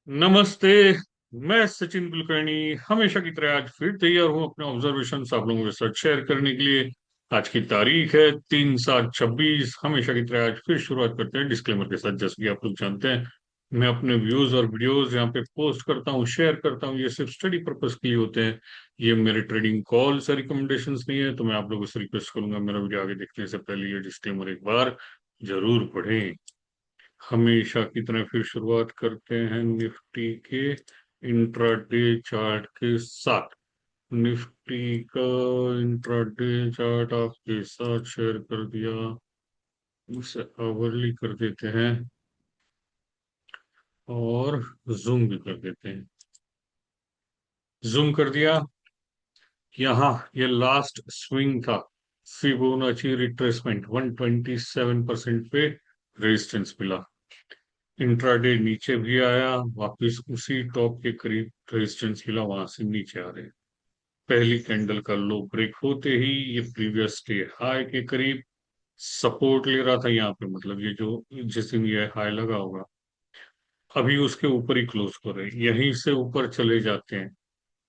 नमस्ते। मैं सचिन कुलकर्णी हमेशा की तरह आज फिर तैयार हूं अपने ऑब्जर्वेशन आप लोगों के साथ शेयर करने के लिए। आज की तारीख है 3/7/26। हमेशा की तरह आज फिर शुरुआत करते हैं डिस्क्लेमर के साथ। जैसे कि आप लोग जानते हैं, मैं अपने व्यूज और वीडियोस यहाँ पे पोस्ट करता हूँ, शेयर करता हूँ। ये सिर्फ स्टडी पर्पस के लिए होते हैं। ये मेरे ट्रेडिंग कॉल्स या रिकमेंडेशंस नहीं है। तो मैं आप लोगों से रिक्वेस्ट करूंगा, मेरा वीडियो आगे देखने से पहले ये डिस्क्लेमर एक बार जरूर पढ़ें। हमेशा की तरह फिर शुरुआत करते हैं निफ्टी के इंट्राडे चार्ट के साथ। निफ्टी का इंट्राडे चार्ट आपके साथ शेयर कर दिया। इसे आवरली कर देते हैं और जूम भी कर देते हैं। जूम कर दिया। यहाँ ये लास्ट स्विंग था। फिबोनाची रिट्रेसमेंट 127% पे रेजिस्टेंस मिला। इंट्राडे नीचे भी आया, वापस उसी टॉप के करीब रेजिस्टेंस मिला, वहां से नीचे आ रहे। पहली कैंडल का लो ब्रेक होते ही ये प्रीवियस डे हाई के करीब सपोर्ट ले रहा था यहाँ पे। मतलब ये जो जिस दिन ये हाई लगा होगा, अभी उसके ऊपर ही क्लोज कर रहे हैं। यहीं से ऊपर चले जाते हैं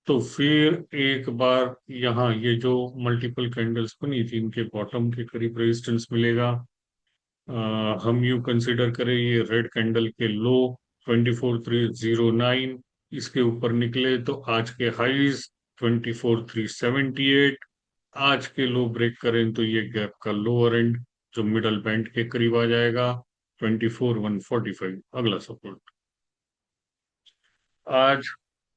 तो फिर एक बार यहाँ ये जो मल्टीपल कैंडल्स बनी थी, इनके बॉटम के करीब रेजिस्टेंस मिलेगा। हम यू कंसिडर करें ये रेड कैंडल के लो 24,309, इसके ऊपर निकले तो आज के हाईज 24,378। आज के लो ब्रेक करें तो ये गैप का लोअर एंड जो मिडल बैंड के करीब आ जाएगा 24,145 अगला सपोर्ट। आज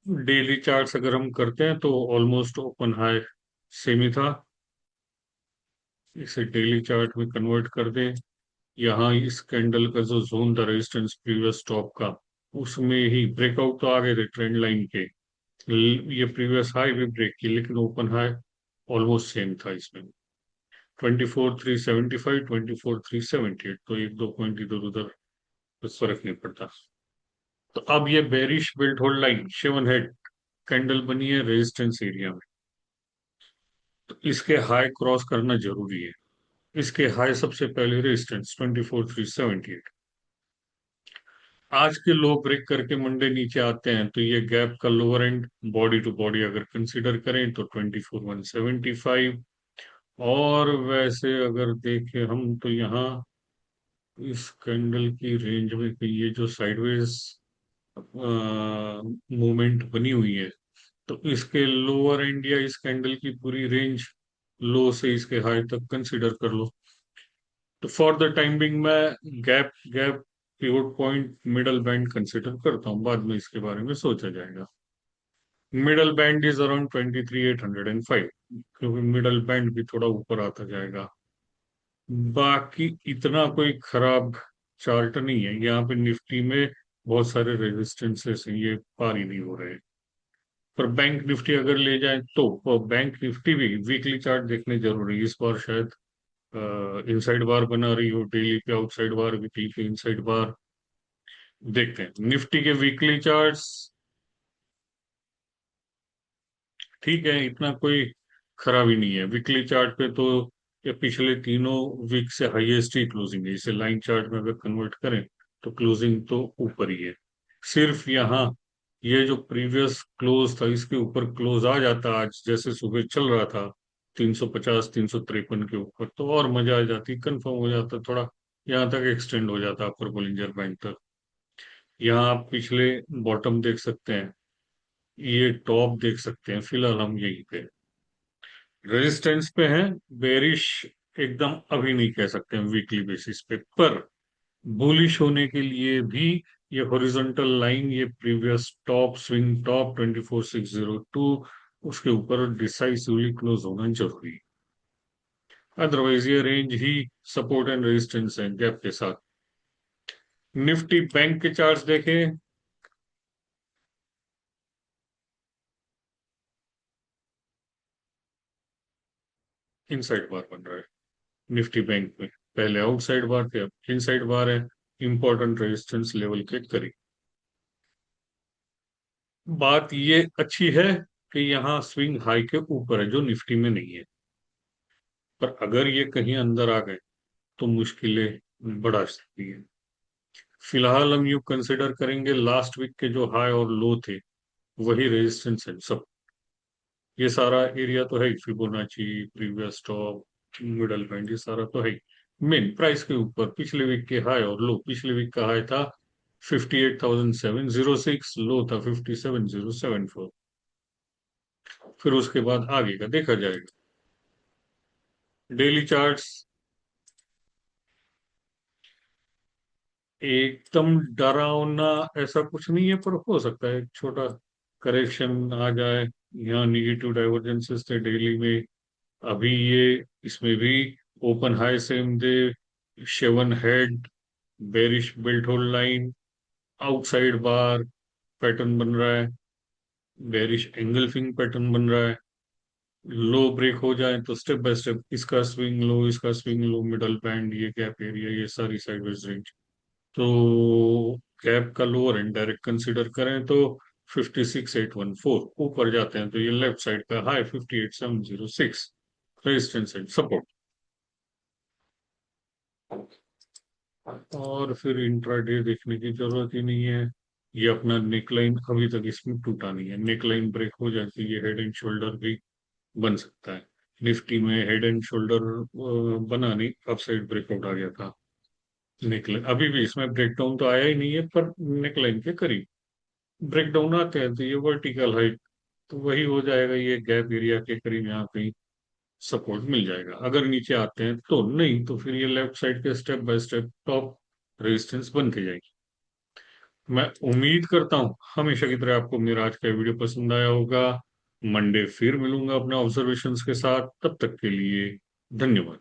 डेली चार्ट्स अगर हम करते हैं तो ऑलमोस्ट ओपन हाई सेम ही था। इसे डेली चार्ट में कन्वर्ट कर दें। यहाँ इस कैंडल का जो जोन था रेजिस्टेंस प्रीवियस टॉप का, उसमें ही ब्रेकआउट तो आ गए थे ट्रेंड लाइन के। ये प्रीवियस हाई भी ब्रेक की, लेकिन ओपन हाई ऑलमोस्ट सेम था इसमें। 24,375 24,378, तो एक दो पॉइंट इधर उधर कुछ फर्क नहीं पड़ता। तो अब ये bearish belt hold line shaven head candle बनी है रेजिस्टेंस एरिया में। तो इसके हाई क्रॉस करना जरूरी है। इसके हाई सबसे पहले रेजिस्टेंस 24,378। आज के लो ब्रेक करके मंडे नीचे आते हैं तो ये गैप का lower end body to body अगर कंसीडर करें तो 24,175। और वैसे अगर देखें हम तो यहाँ इस कैंडल की रेंज में ये जो साइडवेज मूवमेंट बनी हुई है, तो इसके लोअर एंड या इस कैंडल की पूरी रेंज लो से इसके हाई तक कंसीडर कर लो। तो फॉर द टाइम बिंग मैं gap gap pivot point middle band consider करता हूँ, बाद में इसके बारे में सोचा जाएगा। मिडल बैंड इज अराउंड 23,805, क्योंकि मिडल बैंड भी थोड़ा ऊपर आता जाएगा। बाकी इतना कोई खराब चार्ट नहीं है। यहाँ पे निफ्टी में बहुत सारे रेजिस्टेंसेस हैं, ये पार ही नहीं हो रहे। पर बैंक निफ्टी अगर ले जाए तो बैंक निफ्टी भी वीकली चार्ट देखने जरूरी है। इस बार शायद इनसाइड बार बना रही हो, डेली पे आउटसाइड बार, वीकली पे इनसाइड बार। देखते हैं निफ्टी के वीकली चार्ट्स। ठीक है, इतना कोई खराबी नहीं है वीकली चार्ट पे तो। ये पिछले तीनों वीक से हाईएस्ट ही क्लोजिंग है। इसे लाइन चार्ट में अगर कन्वर्ट करें तो क्लोजिंग तो ऊपर ही है। सिर्फ यहाँ ये जो प्रीवियस क्लोज था इसके ऊपर क्लोज आ जाता आज जैसे सुबह चल रहा था 350 353 के ऊपर, तो और मजा आ जाती, कंफर्म हो जाता थोड़ा, यहाँ तक एक्सटेंड हो जाता अपर बोलिंजर बैंड तक। यहाँ आप पिछले बॉटम देख सकते हैं, ये टॉप देख सकते हैं। फिलहाल हम यहीं पे रेजिस्टेंस पे हैं। बेरिश एकदम अभी नहीं कह सकते हम वीकली बेसिस पे, पर बुलिश होने के लिए भी ये हॉरिजॉन्टल लाइन, ये प्रीवियस टॉप स्विंग टॉप 24,602, उसके ऊपर डिसाइसिवली क्लोज होना जरूरी है। अदरवाइज ये range he support and resistance है गैप के साथ। निफ्टी बैंक के चार्ट्स देखें। इनसाइड बार बन रहा है निफ्टी बैंक में। पहले आउटसाइड बार थे, अब इनसाइड बार है इंपॉर्टेंट रेजिस्टेंस लेवल के करीब। बात ये अच्छी है कि यहाँ स्विंग हाई के ऊपर है जो निफ्टी में नहीं है। पर अगर ये कहीं अंदर आ गए तो मुश्किलें बढ़ा सकती है। फिलहाल हम यू कंसिडर करेंगे लास्ट वीक के जो हाई और लो थे वही रेजिस्टेंस है सब। ये सारा एरिया तो है ही, Fibonacci, previous top, middle band, ये सारा तो है ही। मेन प्राइस के ऊपर पिछले वीक के हाई और लो, पिछले वीक का हाई था 58,706, लो था 57,074। फिर उसके बाद आगे का देखा जाएगा। डेली चार्ट्स एकदम डरावना ऐसा कुछ नहीं है, पर हो सकता है एक छोटा करेक्शन आ जाए। यहाँ निगेटिव डाइवर्जेंसेस थे डेली में, अभी ये इसमें भी ओपन हाई सेम डे, शेवन head, bearish belt hold line, outside bar pattern बन रहा है, बेरिश एंगल्फिंग पैटर्न बन रहा है। लो ब्रेक हो जाए तो स्टेप बाय स्टेप इसका स्विंग लो, इसका स्विंग लो, मिडल बैंड, ये गैप एरिया, ये सारी साइडवेज रेंज। तो गैप का लोअर एंड डायरेक्ट कंसीडर करें तो 56,814 ऊपर जाते हैं तो ये लेफ्ट साइड का हाई 58,706 रेजिस्टेंस एंड सपोर्ट। और फिर इंट्राडे देखने की जरूरत ही नहीं है। ये अपना नेकलाइन अभी तक इसमें टूटा नहीं है, नेकलाइन ब्रेक हो जाए तो ये हेड एंड शोल्डर भी बन सकता है। निफ्टी में हेड एंड शोल्डर बना नहीं, अपसाइड ब्रेकआउट आ गया था। नेकलाइन अभी भी इसमें ब्रेकडाउन तो आया ही नहीं है, पर नेकलाइन के करीब ब्रेकडाउन आते हैं तो ये वर्टिकल हाइट तो वही हो जाएगा, ये गैप एरिया के करीब यहाँ कहीं सपोर्ट मिल जाएगा। अगर नीचे आते हैं तो, नहीं तो फिर ये लेफ्ट साइड के step by step top resistance बनती जाएगी। मैं उम्मीद करता हूँ हमेशा की तरह आपको मेरा आज का वीडियो पसंद आया होगा। मंडे फिर मिलूंगा अपने ऑब्जर्वेशंस के साथ, तब तक के लिए धन्यवाद।